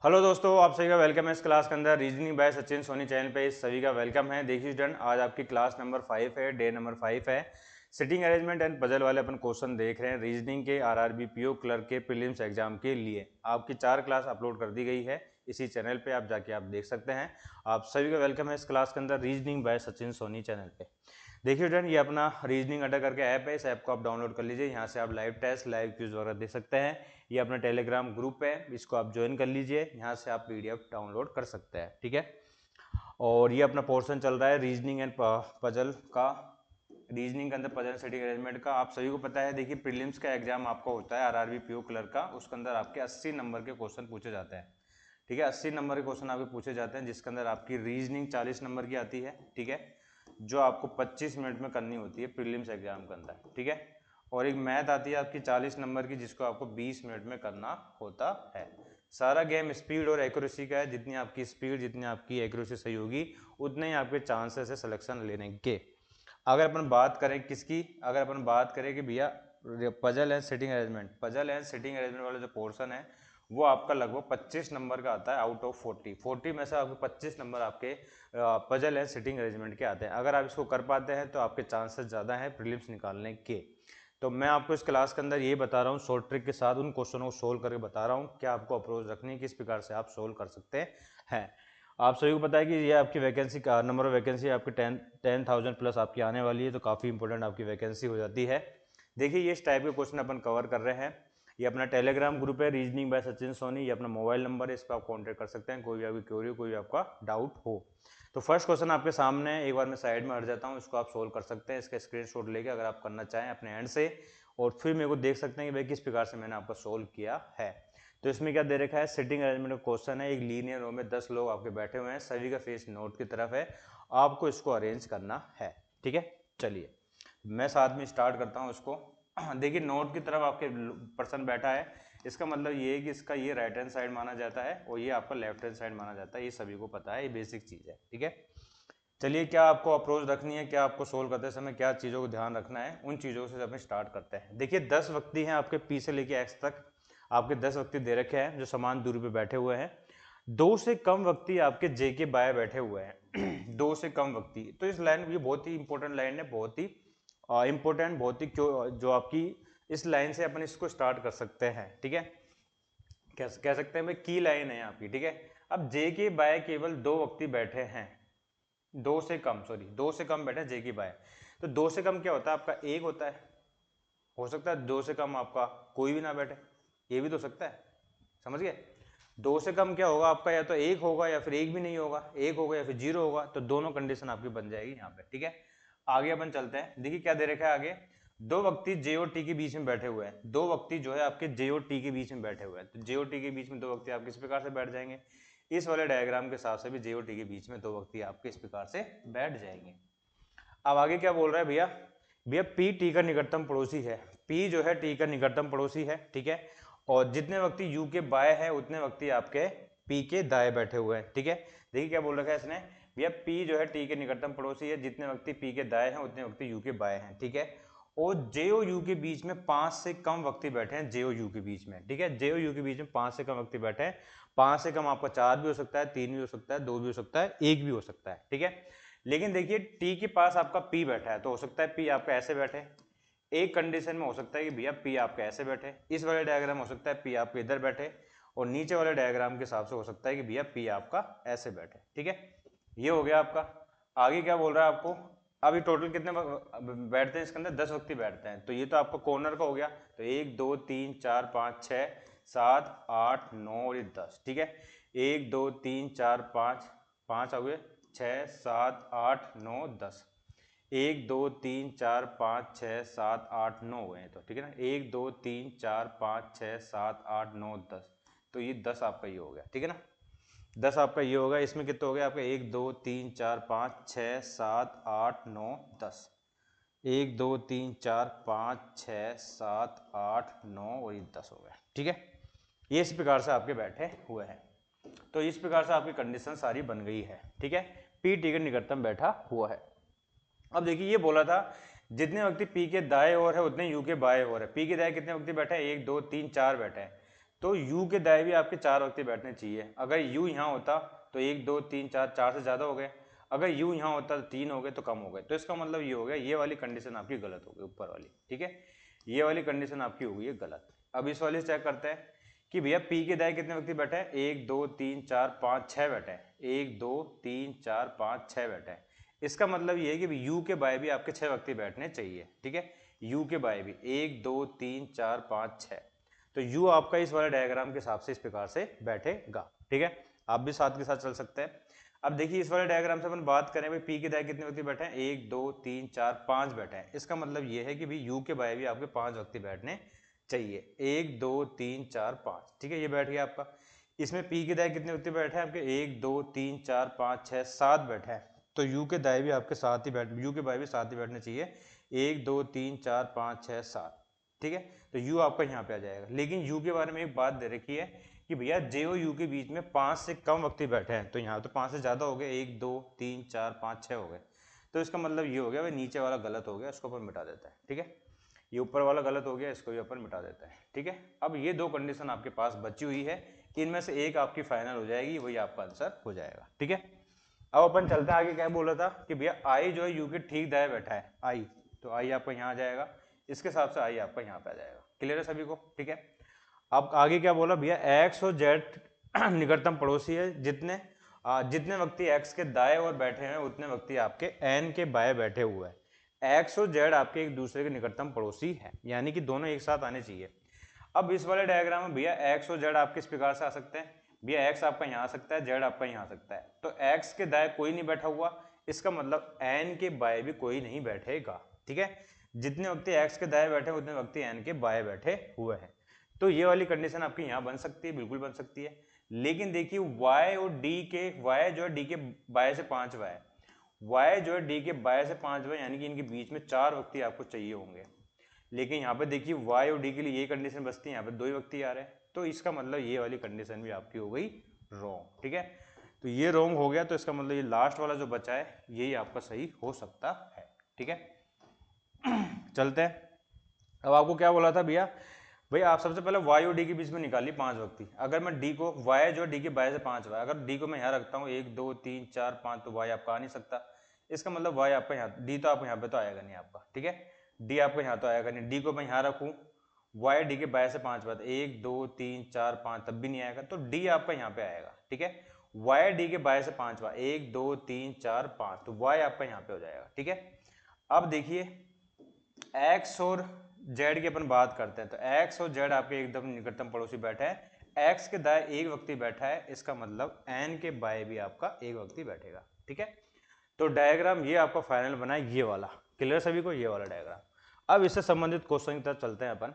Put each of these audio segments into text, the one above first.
Hello दोस्तों, आप सभी का वेलकम है इस क्लास के अंदर। Reasoning by Sachin Soni channel पे इस सभी का वेलकम है। देखिए स्टूडेंट, आज आपकी क्लास नंबर 5 है, डे नंबर 5 है। सिटिंग अरेंजमेंट एंड पजल वाले अपन क्वेश्चन देख रहे हैं रीजनिंग के आरआरबी पीओ क्लर्क के प्रीलिम्स एग्जाम के लिए। आपकी 4 क्लास अपलोड कर दी गई है इसी चैनल पे, आप जाके आप देख सकते हैं। आप सभी का वेलकम है इस क्लास के अंदर reasoning by Sachin Soni channel पे। देखिए स्टूडेंट, ये अपना रीजनिंग अड्डा करके ऐप है, इस ऐप को आप डाउनलोड कर लीजिए। यहाँ से आप लाइव टेस्ट, लाइव क्विज वगैरह दे सकते हैं। ये अपना टेलीग्राम ग्रुप है, इसको आप ज्वाइन कर लीजिए। यहाँ से आप पीडीएफ डाउनलोड कर सकते हैं, ठीक है। और ये अपना पोर्शन चल रहा है रीजनिंग एंड पजल का। रीजनिंग के अंदर पजल सेटिंग अरेंजमेंट का आप सभी को पता है। देखिए प्रीलिम्स का एग्जाम आपका होता है आरआरबी पीओ क्लर्क का, उसके अंदर आपके 80 नंबर के क्वेश्चन पूछे जाते हैं, ठीक है। 80 नंबर के क्वेश्चन आपके पूछे जाते हैं, जिसके अंदर आपकी रीजनिंग 40 नंबर की आती है, ठीक है, जो आपको 25 मिनट में करनी होती है प्रीलिम्स एग्जाम के अंदर, ठीक है। और एक मैथ आती है आपकी 40 नंबर की, जिसको आपको 20 मिनट में करना होता है। सारा गेम स्पीड और एक्यूरेसी का है। जितनी आपकी स्पीड, जितनी आपकी एक्यूरेसी सही होगी, उतने ही आपके चांसेस है सिलेक्शन लेने के। अगर अपन बात करें किसकी, अगर अपन बात करें कि भैया puzzle and sitting arrangement, puzzle and sitting arrangement वाला जो पोर्शन है वो आपका लगभग 25 नंबर का आता है आउट ऑफ 40 में से आपके 25 नंबर आपके पजल एंड सिटिंग अरेंजमेंट के आते हैं। अगर आप इसको कर पाते हैं तो आपके चांसेस ज़्यादा हैं प्रीलिम्स निकालने के। तो मैं आपको इस क्लास के अंदर ये बता रहा हूँ, शॉर्ट ट्रिक के साथ उन क्वेश्चनों को सोल्व करके बता रहा हूँ क्या आपको अप्रोच रखनी है, किस प्रकार से आप सोल्व कर सकते हैं। आप सभी को पता है कि ये आपकी वैकेंसी का नंबर ऑफ वैकेंसी आपकी 10,000 प्लस आपकी आने वाली है, तो काफ़ी इंपॉर्टेंट आपकी वैकेंसी हो जाती है। देखिए ये इस टाइप के क्वेश्चन अपन कवर कर रहे हैं। ये अपना टेलीग्राम ग्रुप है रीजनिंग बाय सचिन सोनी, ये अपना मोबाइल नंबर है, इस पर आप कॉन्टैक्ट कर सकते हैं कोई भी आपकी क्वेरी हो, कोई भी आपका डाउट हो। तो फर्स्ट क्वेश्चन आपके सामने है, एक बार मैं साइड में हट जाता हूँ, इसको आप सोल्व कर सकते हैं। इसका स्क्रीनशॉट लेके अगर आप करना चाहें अपने एंड से, और फिर मेरे को देख सकते हैं कि भाई किस प्रकार से मैंने आपका सोल्व किया है। तो इसमें क्या दे रखा है, सिटिंग अरेंजमेंट का क्वेश्चन है। एक लीनियर रो में 10 लोग आपके बैठे हुए हैं, सभी का फेस नोट की तरफ है, आपको इसको अरेंज करना है, ठीक है। चलिए मैं साथ में स्टार्ट करता हूँ इसको। देखिए नोट की तरफ आपके पर्सन बैठा है, इसका मतलब ये है कि इसका ये राइट हैंड साइड माना जाता है और ये आपका लेफ्ट हैंड साइड माना जाता है। ये सभी को पता है, ये बेसिक चीज़ है, ठीक है। चलिए क्या आपको अप्रोच रखनी है, क्या आपको सोल्व करते समय क्या चीज़ों को ध्यान रखना है, उन चीज़ों से अपन स्टार्ट करते हैं। देखिए 10 व्यक्ति हैं आपके पी से लेके एक्स तक, आपके 10 व्यक्ति दे रखे हैं जो समान दूरी पे बैठे हुए हैं। 2 से कम व्यक्ति आपके जे के बाय बैठे हुए हैं। 2 से कम व्यक्ति, तो इस लाइन, ये बहुत ही इंपॉर्टेंट लाइन है, बहुत ही इंपॉर्टेंट, बहुत ही क्यों जो आपकी इस लाइन से अपन इसको स्टार्ट कर सकते हैं, ठीक है। कह सकते हैं भाई की लाइन है आपकी, ठीक है। अब जे के बाय केवल 2 व्यक्ति बैठे हैं, 2 से कम, सॉरी 2 से कम बैठे जे की बाय। तो 2 से कम क्या होता है आपका, एक होता है। हो सकता है 2 से कम आपका कोई भी ना बैठे, ये भी तो सकता है, समझ गए। 2 से कम क्या होगा आपका, या तो एक होगा या फिर एक भी नहीं होगा, एक होगा या फिर जीरो होगा, तो दोनों कंडीशन आपकी बन जाएगी यहाँ पे, ठीक है। आगे अपन चलते हैं। देखिए क्या दे रखा है आगे, 2 व्यक्ति जे और टी के बीच में बैठे हुए हैं। 2 व्यक्ति जो है आपके जे और टी के बीच में बैठे हुए हैं, तो जे और टी के बीच में 2 व्यक्ति आप किस प्रकार से बैठ जाएंगे, इस वाले डायग्राम के हिसाब से भी जे और टी के बीच में 2 व्यक्ति आपके इस प्रकार से बैठ जाएंगे। अब आगे क्या बोल रहा है भैया, भैया पी टी का निकटतम पड़ोसी है। पी जो है टी का निकटतम पड़ोसी है, ठीक है। और जितने व्यक्ति यू के बाय है उतने व्यक्ति आपके पी के दाएं बैठे हुए हैं, ठीक है। देखिए क्या बोल रखा है इसने, भैया पी जो है टी के निकटतम पड़ोसी है, जितने व्यक्ति पी के दाएं हैं उतने व्यक्ति यू के बाएं हैं, ठीक है। और जे और यू के बीच में 5 से कम व्यक्ति बैठे हैं, जे और यू के बीच में, ठीक है। जे और यू के बीच में 5 से कम व्यक्ति बैठे हैं। 5 से कम आपका 4 भी हो सकता है, 3 भी हो सकता है, 2 भी हो सकता है, 1 भी हो सकता है, ठीक है। लेकिन देखिए टी के पास आपका पी बैठा है, तो हो सकता है पी आपका ऐसे बैठे। एक कंडीशन में हो सकता है कि भैया पी आपका ऐसे बैठे, इस वाले डायग्राम हो सकता है पी आपके इधर बैठे, और नीचे वाले डायग्राम के हिसाब से हो सकता है कि भैया पी आपका ऐसे बैठे, ठीक है। ये हो गया आपका। आगे क्या बोल रहा है आपको, अभी टोटल कितने बैठते हैं इसके अंदर, 10 व्यक्ति बैठते हैं, तो ये तो आपका कॉर्नर का हो गया। तो 1 2 3 4 5 6 7 8 9 और ये 10, ठीक है। 1 2 3 4 5, 5 हो गए, 6 7 8 9 10, 1 2 3 4 5 6 7 8 9 हुए हैं, तो ठीक है ना। 1 2 3 4 5 6 7 8 9 10, तो ये 10 आपका ये हो गया, ठीक है ना। 10 आपका ये होगा। इसमें कितने हो गए आपका, 1 2 3 4 5 6 7 8 9 10, 1 2 3 4 5 6 7 8 9 और ये 10 हो गया, ठीक है। ये इस प्रकार से आपके बैठे हुए हैं। तो इस प्रकार से आपकी कंडीशन सारी बन गई है, ठीक है। पी टी के निकटतम बैठा हुआ है। अब देखिए ये बोला था जितने व्यक्ति पी के दाएं ओर है उतने यू के बाएं ओर है। पी के दाएं कितने व्यक्ति बैठे हैं, 1 2 3 4 बैठे हैं। तो यू के दाएं भी आपके 4 व्यक्ति बैठने चाहिए। अगर यू यहाँ होता तो 1 2 3 4, 4 से ज़्यादा हो गए। अगर यू यहाँ होता तो 3 हो गए, तो कम हो गए। तो इसका मतलब ये हो गया, ये वाली कंडीशन आपकी गलत हो गई, ऊपर वाली, ठीक है। ये वाली कंडीशन आपकी हो गई है गलत। अब इस वाले से चेक करते हैं कि भैया पी के दाएं कितने व्यक्ति बैठे हैं, 1 2 3 4 5 6 बैठे हैं, 1 2 3 4 5 6 बैठे हैं। इसका मतलब ये है कि यू के बाएं भी आपके 6 व्यक्ति बैठने चाहिए, ठीक है। यू के बाएं भी 1 2 3 4 5 6, तो यू आपका इस वाले डायग्राम के हिसाब से इस प्रकार से बैठेगा, ठीक है। आप भी साथ के साथ चल सकते हैं। अब देखिए इस वाले डायग्राम से अपन बात करें भाई, पी के दाएं कितने व्यक्ति बैठे हैं, 1 2 3 4 5 बैठे हैं। इसका मतलब ये है कि भाई यू के बाएं भी आपके 5 व्यक्ति बैठने चाहिए, 1 2 3 4 5, ठीक है। ये बैठ गया आपका। इसमें पी के दाएं कितने व्यक्ति बैठे हैं आपके, 1 2 3 4 5 6 7 बैठे हैं। तो यू के दाएं भी आपके साथ ही यू के बाएं भी साथ ही बैठने चाहिए, 1 2 3 4 5 6 7, ठीक है। तो यू आपका यहाँ पे आ जाएगा। लेकिन यू के बारे में एक बात दे रखी है कि भैया जे और यू के बीच में 5 से कम व्यक्ति बैठे हैं। तो यहाँ तो 5 से ज़्यादा हो गए, 1 2 3 4 5 6 हो गए। तो इसका मतलब ये हो गया भाई, नीचे वाला गलत हो गया, इसको अपन मिटा देता है, ठीक है। ये ऊपर वाला गलत हो गया, इसको भी अपन मिटा देता है, ठीक है। अब ये 2 कंडीशन आपके पास बची हुई है, इनमें से एक आपकी फाइनल हो जाएगी, वही आपका आंसर हो जाएगा, ठीक है। अब अपन चलते हैं आगे। क्या बोला था कि भैया आई जो है यू के ठीक दाएं बैठा है, आई, तो आई आपका यहाँ आ जाएगा। इसके हिसाब से आई आपका यहाँ पे आ जाएगा। क्लियर है सभी को, ठीक है। अब आगे क्या बोला भैया, एक्स और जेड निकटतम पड़ोसी है, जितने व्यक्ति एक्स के दाएं ओर बैठे हैं उतने व्यक्ति आपके एन के बाएं बैठे हुए हैं। एक्स और जेड आपके एक दूसरे के निकटतम पड़ोसी है, यानी कि दोनों एक साथ आने चाहिए। अब इस वाले डायग्राम में भैया एक्स और जेड आपके इस प्रकार से आ सकते हैं। भैया एक्स आपका यहाँ आ सकता है, जेड आपका यहाँ आ सकता है। तो एक्स के दाएं कोई नहीं बैठा हुआ, इसका मतलब एन के बाएं भी कोई नहीं बैठेगा, ठीक है। जितने व्यक्ति एक्स के दाएं बैठे उतने व्यक्ति एन के बाएं बैठे हुए हैं। तो ये वाली कंडीशन आपकी यहाँ बन सकती है, बिल्कुल बन सकती है। लेकिन देखिए y और d के, y जो है d के बाएं से 5वां है, y जो है d के बाएं से 5वां, यानी कि इनके बीच में 4 व्यक्ति आपको चाहिए होंगे। लेकिन यहाँ पे देखिए y और d के लिए ये कंडीशन बचती है, यहाँ पे 2 व्यक्ति आ रहे हैं। तो इसका मतलब ये वाली कंडीशन भी आपकी हो गई रॉन्ग, ठीक है। तो ये रॉन्ग हो गया, तो इसका मतलब ये लास्ट वाला जो बचा है यही आपका सही हो सकता है, ठीक है। चलते हैं। अब आपको क्या बोला था भैया, भाई आप सबसे पहले y और d के बीच में निकालिए 5 व्यक्ति। अगर मैं d को, y जो d के बाएं से 5 है, अगर d को मैं यहाँ रखता हूँ 1 2 3 4 5, तो y आपका आ नहीं सकता। इसका मतलब y आपका यहाँ, d तो आप यहाँ पे तो आएगा नहीं आपका, ठीक है। d आपका यहाँ तो आएगा नहीं। d को मैं यहाँ रखूँ, y d के बाएं से 5 बार, 1 2 3 4 5, तब भी नहीं आएगा। तो d आपका यहाँ पे आएगा, ठीक है। y d के बाएं से 5 बार, 1 2 3 4 5, तो y आपका यहाँ पे हो जाएगा, ठीक है। अब देखिए x और z की अपन बात करते हैं, तो x और z आपके एकदम निकटतम पड़ोसी बैठे हैं। x के दाएं एक व्यक्ति बैठा है, इसका मतलब n के बाएं भी आपका एक व्यक्ति बैठेगा, ठीक है। तो डायग्राम ये आपका फाइनल बना है, ये वाला। क्लियर सभी को, ये वाला डायग्राम। अब इससे संबंधित क्वेश्चन की तरफ चलते हैं अपन।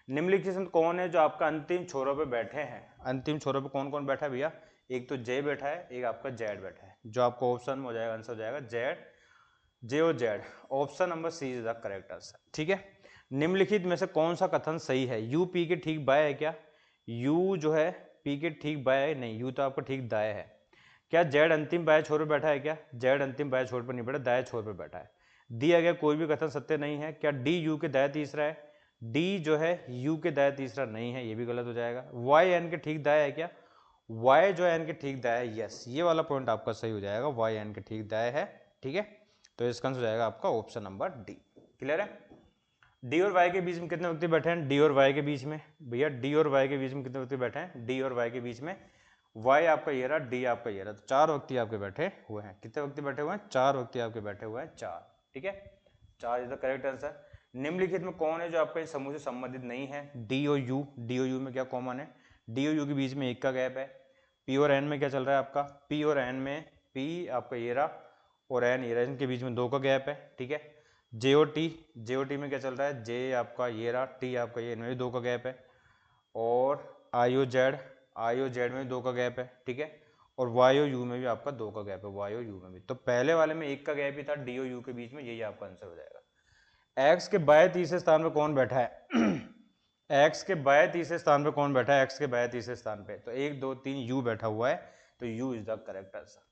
निम्नलिखित में कौन है जो आपका अंतिम छोरों पे बैठे हैं। अंतिम छोरों पे कौन कौन बैठा है भैया, एक तो जे बैठा है, एक आपका जेड बैठा है। जो आपको ऑप्शन में हो जाएगा, आंसर हो जाएगा जेड, जे और Z. Option number C is the correct answer, ठीक है। निम्नलिखित में से कौन सा कथन सही है, यू पी के ठीक बाएं है क्या, यू जो है पी के ठीक बाएं है, नहीं, यू तो आपका ठीक दाएं है। क्या जेड अंतिम बाएं छोर पर बैठा है क्या, जेड अंतिम बाएं छोर पर नहीं बैठा, दाएं छोर पर बैठा है। दिया गया कोई भी कथन सत्य नहीं है। क्या डी यू के दाएं तीसरा है, डी जो है यू के दाएं तीसरा नहीं है, ये भी गलत हो जाएगा। वाई एन के ठीक दाएं है क्या, वाई जो है एन के ठीक दाएं है, यस, ये वाला पॉइंट आपका सही हो जाएगा, वाई एन के ठीक दाएं है, ठीक है। तो इसका आंसर हो जाएगा आपका ऑप्शन नंबर डी। क्लियर है। डी और वाई के बीच में कितने व्यक्ति बैठे हैं, डी और वाई के बीच में, भैया डी और वाई के बीच में कितने व्यक्ति बैठे हैं, डी और वाई के बीच में, वाई आपका ये रहा, डी आपका ये रहा, तो 4 व्यक्ति आपके बैठे हुए हैं। कितने व्यक्ति बैठे हुए हैं, 4 व्यक्ति आपके बैठे हुए हैं, 4, ठीक है। 4 इज द करेक्ट आंसर। निम्नलिखित में कौन है जो आपका इस समूह से संबंधित नहीं है, डी और यू। डी और यू में क्या कॉमन है, डी और यू के बीच में 1 का गैप है। पी और एन में क्या चल रहा है आपका, पी और एन में, पी आपका ये रहा और एन ये रहा, इनके बीच में 2 का गैप है, ठीक है। जे ओ टी में क्या चल रहा है, जे आपका ये रहा, टी आपका ये, इनमें भी 2 का गैप है। और आई ओ जेड में भी 2 का गैप है, ठीक है। और वाई ओ यू में भी आपका 2 का गैप है, वाई ओ यू में भी। तो पहले वाले में 1 का गैप ही था डी ओ यू के बीच में, यही आपका आंसर हो जाएगा। एक्स के बाएं तीसरे स्थान पे कौन बैठा है एक्स के बाएं तीसरे स्थान पे कौन बैठा है, एक्स के बाएं तीसरे स्थान पे, तो 1 2 3 यू बैठा हुआ है, तो you is the correct answer.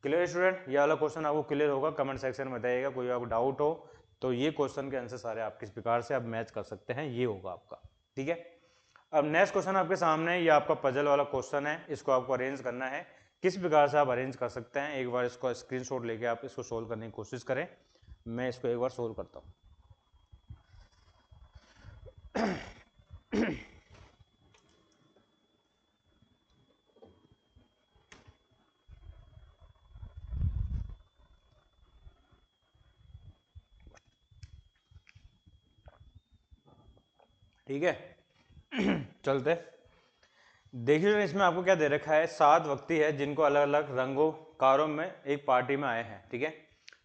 Clear student, ये वाला क्वेश्चन आपको क्लियर होगा, कमेंट सेक्शन में बताइएगा। कोई आपको डाउट हो तो ये क्वेश्चन के आंसर सारे आप किस प्रकार से आप मैच कर सकते हैं, ये होगा आपका, ठीक है। अब नेक्स्ट क्वेश्चन आपके सामने है, ये आपका पजल वाला क्वेश्चन है, इसको आपको अरेंज करना है। किस प्रकार से आप अरेंज कर सकते हैं, एक बार इसको स्क्रीनशॉट लेके आप इसको सोल्व करने की कोशिश करें। मैं इसको एक बार सोल्व करता हूँ। ठीक है, चलते। देखिए इसमें आपको क्या दे रखा है, 7 व्यक्ति है जिनको अलग अलग रंगों कारों में एक पार्टी में आए हैं। ठीक है,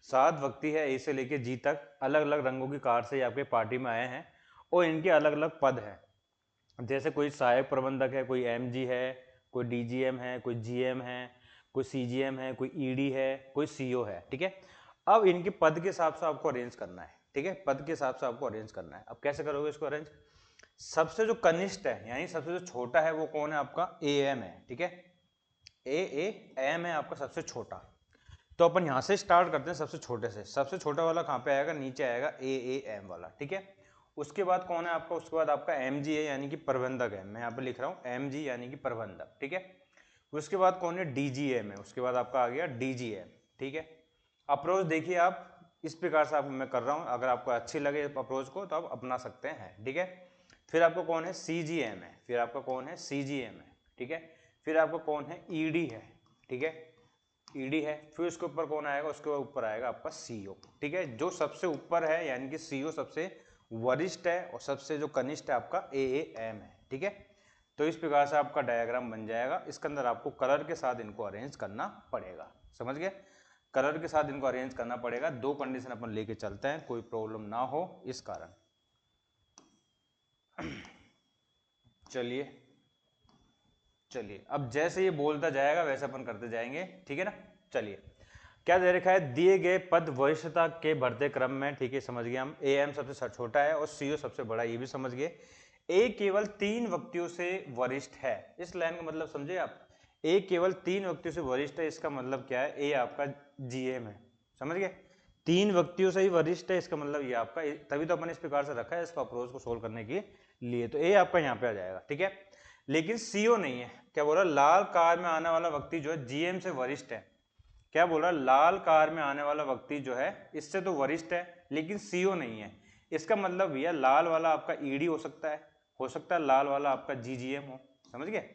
7 व्यक्ति है ए से लेके जी तक अलग अलग रंगों की कार से आपके पार्टी में आए हैं और इनके अलग अलग पद हैं। जैसे कोई सहायक प्रबंधक है, कोई एमजी है, कोई डीजीएम है, कोई जीएम है, कोई सीजीएम है, कोई ईडी है, कोई सीओ है। ठीक है, अब इनके पद के हिसाब से आपको अरेंज करना है। ठीक है, पद के हिसाब से आपको अरेंज करना है। अब कैसे करोगे इसको अरेंज, सबसे जो कनिष्ठ है यानी सबसे जो छोटा है वो कौन है, आपका ए एम है। ठीक है, ए एम है आपका सबसे छोटा। तो अपन यहां से स्टार्ट करते हैं सबसे छोटे से। सबसे छोटा वाला कहां पे आएगा, नीचे आएगा ए एम वाला। ठीक है, उसके बाद कौन है आपका, उसके बाद आपका एम जी है यानी कि प्रबंधक है। मैं यहाँ पे लिख रहा हूँ एम जी यानी कि प्रबंधक। ठीक है, उसके बाद कौन है, डीजीएम है। उसके बाद आपका आ गया डीजीएम। ठीक है, अप्रोच देखिए आप इस प्रकार से आप मैं कर रहा हूँ, अगर आपको अच्छी लगे अप्रोच को तो आप अपना सकते हैं। ठीक है, फिर आपको कौन है, सीजीएम है। फिर आपका कौन है, सीजीएम है। ठीक है, फिर आपको कौन है, ईडी है। ठीक है, ईडी है। फिर उसके ऊपर कौन आएगा, उसके ऊपर आएगा आपका सीओ। ठीक है, जो सबसे ऊपर है यानी कि सीओ सबसे वरिष्ठ है और सबसे जो कनिष्ठ है आपका एएम है। ठीक है, तो इस प्रकार से आपका डायग्राम बन जाएगा। इसके अंदर आपको कलर के साथ इनको अरेंज करना पड़ेगा। समझ गए, कलर के साथ इनको अरेंज करना पड़ेगा। 2 कंडीशन अपन लेके चलते हैं, कोई प्रॉब्लम ना हो इस कारण। चलिए चलिए, अब जैसे ये बोलता जाएगा वैसे अपन करते जाएंगे। ठीक है ना, चलिए। क्या दे रखा है, दिए गए पद वरिष्ठता के बढ़ते क्रम में। ठीक है, समझ गए हम। ए एम सबसे छोटा है और सीओ सबसे बड़ा, ये भी समझ गए। ए केवल 3 व्यक्तियों से वरिष्ठ है। इस लाइन का मतलब समझे आप, ए केवल 3 व्यक्तियों से वरिष्ठ है, इसका मतलब क्या है, ए आपका जीएम है। समझ गए, 3 व्यक्तियों से ही वरिष्ठ है, इसका मतलब ये आपका, तभी तो अपन इस प्रकार से रखा है इसको अप्रोच को सोल्व करने के लिए। तो ए आपका यहाँ पे आ जाएगा। ठीक है, लेकिन सीओ नहीं है। क्या बोला, लाल कार में आने वाला व्यक्ति जो है जीएम से वरिष्ठ है। क्या बोल रहा, लाल कार में आने वाला व्यक्ति जो है इससे तो वरिष्ठ है लेकिन सीओ नहीं है। इसका मतलब भैया लाल वाला आपका ईडी हो सकता है लाल वाला आपका जीजीएम हो। समझ गए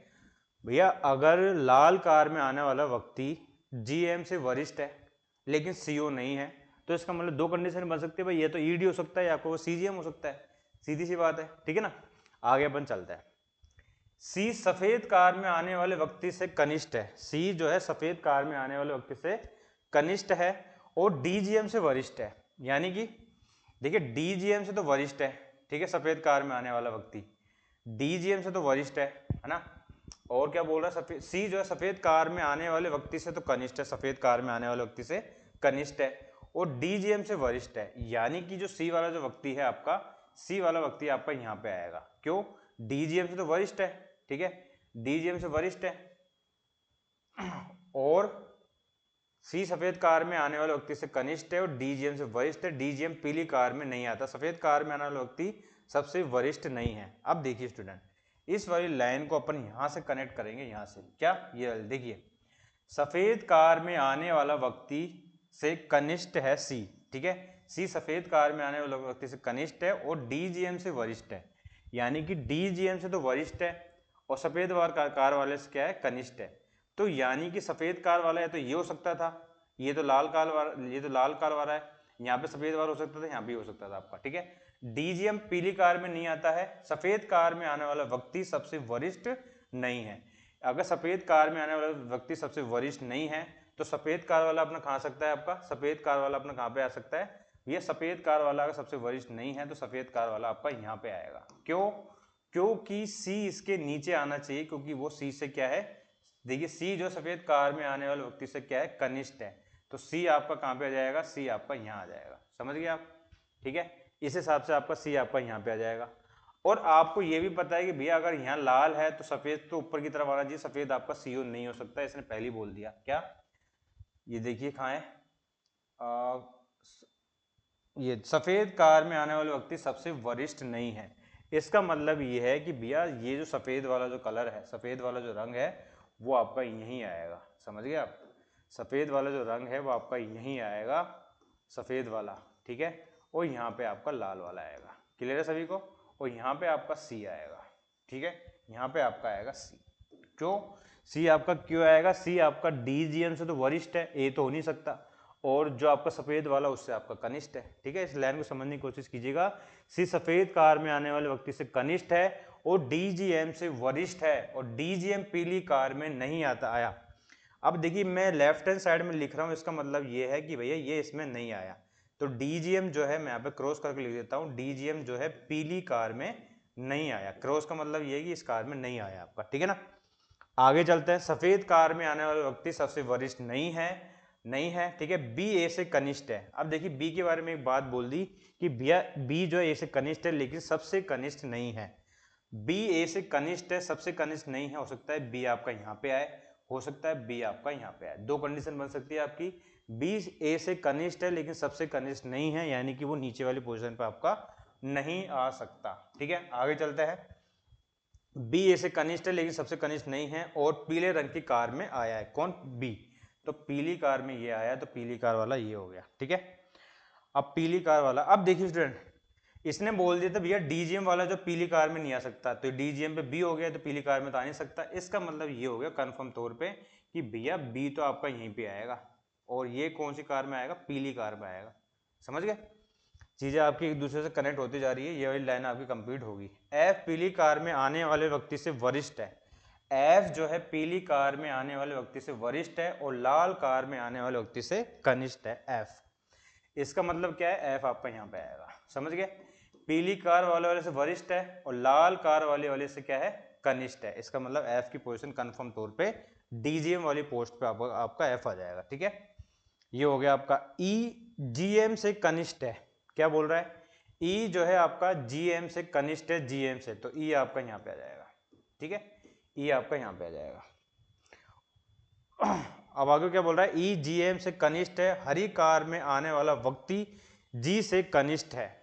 भैया, अगर लाल कार में आने वाला व्यक्ति जीएम से वरिष्ठ है लेकिन सीओ नहीं है तो इसका मतलब 2 कंडीशन बन सकती है भाई, ये तो ईडी हो सकता है या आपको सीजीएम हो सकता है। सीधी सी बात है। ठीक है ना, आगे अपन चलते हैं। सी सफेद कार में आने वाले व्यक्ति से कनिष्ठ है। सी जो है सफेद कार में आने वाले व्यक्ति से कनिष्ठ है और डीजीएम से वरिष्ठ है। यानी कि देखिए डीजीएम से तो वरिष्ठ है। ठीक है, सफेद कार में आने वाला व्यक्ति डीजीएम से तो वरिष्ठ है ना। और क्या बोल रहा है, सफेद सी जो है सफेद कार में आने वाले व्यक्ति से तो कनिष्ठ है, सफेद कार में आने वाले व्यक्ति से कनिष्ठ है और डीजीएम से वरिष्ठ है। यानी कि जो सी वाला जो व्यक्ति है आपका, सी वाला व्यक्ति आपका यहाँ पे आएगा। क्यों, डीजीएम से तो वरिष्ठ है। ठीक है, डीजीएम से वरिष्ठ है और सी सफेद कार में आने वाले व्यक्ति से कनिष्ठ है और डीजीएम से वरिष्ठ है। डीजीएम पीली कार में नहीं आता, सफेद कार में आने वाला व्यक्ति सबसे वरिष्ठ नहीं है। अब देखिए स्टूडेंट, इस वाली लाइन को अपन यहां से कनेक्ट करेंगे। यहां से क्या, ये देखिए सफेद कार में आने वाला व्यक्ति से कनिष्ठ है सी। ठीक है, सी सफेद कार में आने वाले व्यक्ति से कनिष्ठ है और डीजीएम से वरिष्ठ है। यानी कि डीजीएम से तो वरिष्ठ है और सफेद कार वाले से क्या है, कनिष्ठ है। तो यानी कि सफेद कार वाला है तो ये हो सकता था, ये तो लाल कार वाला, ये तो लाल कार वाला है, यहाँ पे सफेद वाला हो सकता था, यहाँ भी हो सकता था आपका। ठीक है, डीजीएम पीली कार में नहीं आता है, सफेद कार में आने वाला व्यक्ति सबसे वरिष्ठ नहीं है। अगर सफेद कार में आने वाला व्यक्ति सबसे वरिष्ठ नहीं है तो सफेद कार वाला अपना कहाँ आ सकता है, आपका सफेद कार वाला अपना कहाँ पे आ सकता है, ये सफेद कार वाला अगर सबसे वरिष्ठ नहीं है तो सफेद कार वाला आपका यहाँ पे आएगा। क्यों, क्योंकि सी इसके नीचे आना चाहिए, क्योंकि वो सी से क्या है, देखिए सी जो सफेद कार में आने वाले व्यक्ति से क्या है, कनिष्ठ है। तो सी आपका कहाँ पे आ जाएगा, सी आपका यहाँ आ जाएगा। समझ गए आप। ठीक है, इस हिसाब से आपका सी आपका यहाँ पे आ जाएगा। और आपको ये भी पता है कि भैया अगर यहाँ लाल है तो सफेद तो ऊपर की तरफ आना चाहिए, सफेद आपका सीओ नहीं हो सकता, इसने पहले ही बोल दिया। क्या, ये देखिए कहाँ है, ये सफेद कार में आने वाले व्यक्ति सबसे वरिष्ठ नहीं है। इसका मतलब ये है कि भैया ये जो सफ़ेद वाला जो कलर है, सफ़ेद वाला जो रंग है वो आपका यहीं आएगा, समझ गए आप। सफ़ेद वाला जो रंग है वो आपका यहीं आएगा, सफ़ेद वाला, ठीक है। और यहाँ पे आपका लाल वाला आएगा, क्लियर है सभी को। और यहाँ पे आपका सी आएगा, ठीक है, यहाँ पे आपका आएगा सी। क्यों सी आपका क्यों आएगा? सी आपका डीजीएम से तो वरिष्ठ है, ए तो हो नहीं सकता, और जो आपका सफेद वाला उससे आपका कनिष्ठ है, ठीक है। इस लाइन को समझने की कोशिश कीजिएगा। सी सफेद कार में आने वाले व्यक्ति से कनिष्ठ है और डीजीएम से वरिष्ठ है, और डीजीएम पीली कार में नहीं आता आया। अब देखिए मैं लेफ्ट हैंड साइड में लिख रहा हूं, इसका मतलब ये है कि भैया ये इसमें नहीं आया, तो डीजीएम जो है मैं यहाँ पे क्रॉस करके लिख देता हूँ, डीजीएम जो है पीली कार में नहीं आया। क्रॉस का मतलब ये है कि इस कार में नहीं आया आपका, ठीक है ना। आगे चलते हैं। सफेद कार में आने वाला व्यक्ति सबसे वरिष्ठ नहीं है, नहीं है, ठीक है। बी ए से कनिष्ठ है। अब देखिए बी के बारे में एक बात बोल दी कि भैया बी जो है ए से कनिष्ठ है लेकिन सबसे कनिष्ठ नहीं है। बी ए से कनिष्ठ है, सबसे कनिष्ठ नहीं है। हो सकता है बी आपका यहाँ पे आए, हो सकता है बी आपका यहाँ पे आए। दो कंडीशन बन सकती है आपकी, बी ए से कनिष्ठ है लेकिन सबसे कनिष्ठ नहीं है, यानी कि वो नीचे वाली पोजीशन पे आपका नहीं आ सकता, ठीक है। आगे चलते हैं। बी ए से कनिष्ठ है लेकिन सबसे कनिष्ठ नहीं है और पीले रंग की कार में आया है। कौन? बी। तो पीली कार में ये आया, तो पीली कार वाला ये हो गया, ठीक है। अब पीली कार वाला, अब देखिए स्टूडेंट, इसने बोल दिया था भैया डीजीएम वाला जो पीली कार में नहीं आ सकता, तो डीजीएम पे बी हो गया, तो पीली कार में तो आ नहीं सकता। इसका मतलब ये हो गया कंफर्म तौर पे कि भैया बी तो आपका यहीं पे आएगा, और ये कौन सी कार में आएगा? पीली कार में आएगा, समझ गए। चीजें आपकी एक दूसरे से कनेक्ट होती जा रही है, ये वाली लाइन आपकी कंप्लीट होगी। एफ पीली कार में आने वाले व्यक्ति से वरिष्ठ है। एफ जो है पीली कार में आने वाले व्यक्ति से वरिष्ठ है और लाल कार में आने वाले व्यक्ति से कनिष्ठ है एफ। इसका मतलब क्या है? एफ आपका यहाँ पे आएगा, समझ गए। पीली कार वाले से वरिष्ठ है और लाल कार वाले से क्या है? कनिष्ठ है। इसका मतलब एफ की पोजीशन कंफर्म तौर पे डीजीएम वाली पोस्ट पे आपका एफ आ जाएगा, ठीक है। ये हो गया आपका। ई जीएम से कनिष्ठ है। क्या बोल रहा है? ई जो है आपका जीएम से कनिष्ठ है, जीएम से, तो ई आपका यहाँ पे आ जाएगा, ठीक है। ई आपका यहाँ पे आ जाएगा। अब आगे क्या बोल रहा है? ई जीएम से कनिष्ठ है, हरी कार में आने वाला व्यक्ति जी से कनिष्ठ है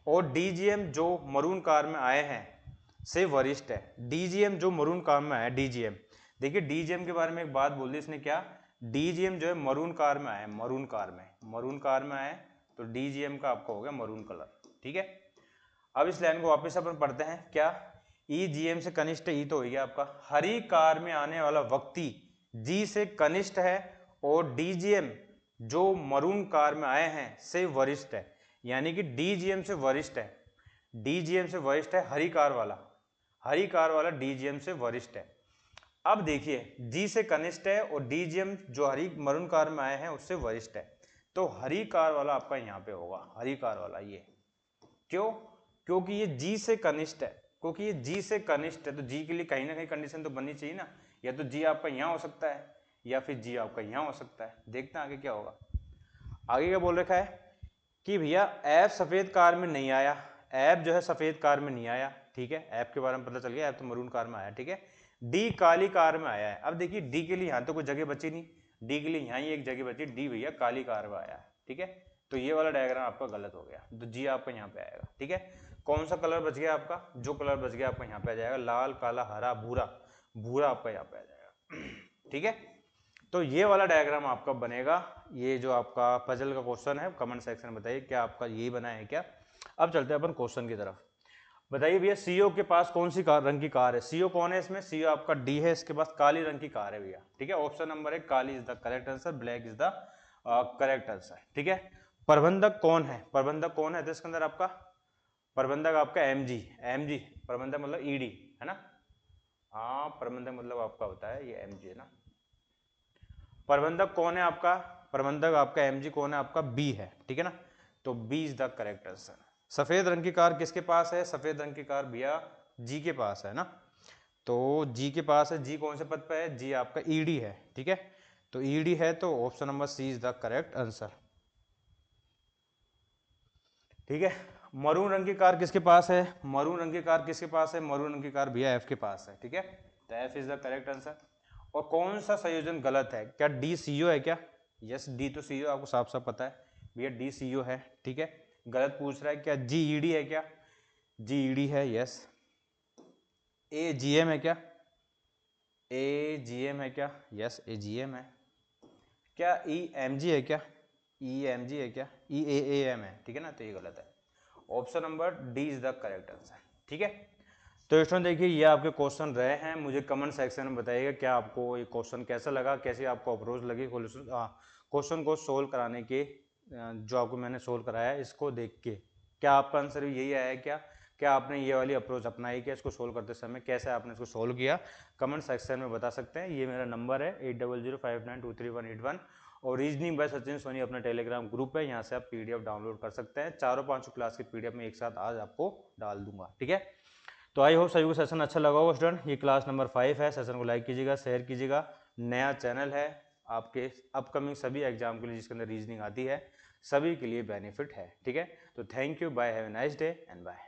और डीजीएम जो मरून कार में आए हैं से वरिष्ठ है। डीजीएम जो मरून कार में आया, डीजीएम देखिए डीजीएम के बारे में एक बात बोल दी इसने, क्या? डीजीएम जो है मरून कार में आया, मरून कार में आए, तो डीजीएम का आपका हो गया मरून कलर, ठीक है। अब इस लाइन को वापस अपन पढ़ते हैं। क्या? ई जीएम से कनिष्ठ, ई तो हो गया आपका। हरी कार में आने वाला व्यक्ति जी से कनिष्ठ है और डीजीएम जो मरून कार में आए हैं से वरिष्ठ है, यानी कि डीजीएम से वरिष्ठ है। डीजीएम से वरिष्ठ है हरी कार वाला डीजीएम से वरिष्ठ है। अब देखिए जी से कनिष्ठ है और डीजीएम जो हरी मरून कार में आए हैं उससे वरिष्ठ है, तो हरी कार वाला आपका यहाँ पे होगा, हरी कार वाला ये। क्यों? क्योंकि ये जी से कनिष्ठ है, क्योंकि ये जी से कनिष्ठ है, तो जी के लिए कहीं ना कहीं कंडीशन तो बननी चाहिए ना। या तो जी आपका यहाँ हो सकता है या फिर जी आपका यहाँ हो सकता है। देखते हैं आगे क्या होगा। आगे क्या बोल रखा है कि भैया एफ सफेद कार में नहीं आया। एफ जो है सफेद कार में नहीं आया, ठीक है। एफ के बारे में पता चल गया, एफ तो मरून कार में आया, ठीक है। डी काली कार में आया है। अब देखिए डी के लिए यहाँ तो कोई जगह बची नहीं, डी के लिए यहाँ ही एक जगह बची, डी भैया काली कार में आया है, ठीक है। तो ये वाला डायग्राम आपका गलत हो गया, तो जी आपका यहाँ पे आएगा, ठीक है। कौन सा कलर बच गया आपका? जो कलर बच गया आपका यहाँ पे आ जाएगा, लाल काला हरा भूरा, भूरा आपका यहाँ पे आ जाएगा, ठीक है। तो ये वाला डायग्राम आपका बनेगा। ये जो आपका पजल का क्वेश्चन है, कमेंट सेक्शन में बताइए क्या आपका ये बना है क्या। अब चलते हैं अपन क्वेश्चन की तरफ। बताइए भैया सीओ के पास कौन सी रंग की कार है? सीओ कौन है इसमें? सीओ आपका डी है, इसके पास काली रंग की कार है भैया, ठीक है। Option number 1 Kali is the correct answer, black is the correct answer, ठीक है। प्रबंधक कौन है? प्रबंधक कौन है? तो इसके अंदर आपका प्रबंधक आपका एमजी, एमजी प्रबंधक मतलब ईडी है ना। हाँ प्रबंधक मतलब आपका होता है ये एमजी है ना। प्रबंधक कौन है आपका? प्रबंधक आपका एमजी कौन है आपका? बी है, ठीक है ना। तो B is the correct answer. सफेद रंग की कार किसके पास है? सफेद रंग की कार भैया जी के पास है ना। तो जी के पास है, जी कौन से पद पे है? जी आपका ईडी है, ठीक है। तो ईडी है, तो option number C is the correct answer, ठीक है। मरून रंग की कार किसके पास है? मरून रंग की कार किसके पास है? मरून रंग की कार भैया एफ के पास है, ठीक है। तो F is the correct answer. और कौन सा संयोजन गलत है? क्या डी सीओ है क्या? यस डी तो सीओ आपको साफ साफ पता है भैया, डी सीओ है, ठीक है। गलत पूछ रहा है क्या जी ईडी है क्या? GED है, यस। AGM है क्या? AGM है क्या? यस, AGM है। क्या EMG है क्या? EMG है क्या? EAAM है, ठीक है ना, तो ये गलत है। Option number D is the correct answer, ठीक है। तो स्टूडेंट देखिए, ये आपके क्वेश्चन रहे हैं। मुझे कमेंट सेक्शन में बताइएगा क्या आपको ये क्वेश्चन कैसा लगा, कैसी आपको अप्रोच लगी क्वेश्चन को सोल्व कराने के। जो आपको मैंने सोल्व कराया इसको देख के क्या आपका आंसर यही आया है क्या? क्या आपने ये वाली अप्रोच अपनाई क्या इसको सोल्व करते समय? कैसे आपने इसको सोल्व किया, कमेंट सेक्शन में बता सकते हैं। ये मेरा नंबर है 8005923181 और रीजनिंग बाय सचिन सोनी अपना टेलीग्राम ग्रुप है, यहाँ से आप PDF डाउनलोड कर सकते हैं। चारों पांचों क्लास की PDF में एक साथ आज आपको डाल दूंगा, ठीक है। तो आई होप सभी को सेशन अच्छा लगा होगा स्टूडेंट। ये क्लास नंबर 5 है। सेशन को लाइक कीजिएगा, शेयर कीजिएगा। नया चैनल है आपके अपकमिंग सभी एग्जाम के लिए जिसके अंदर रीजनिंग आती है, सभी के लिए बेनिफिट है, ठीक है। तो thank you, bye, have a nice day and bye.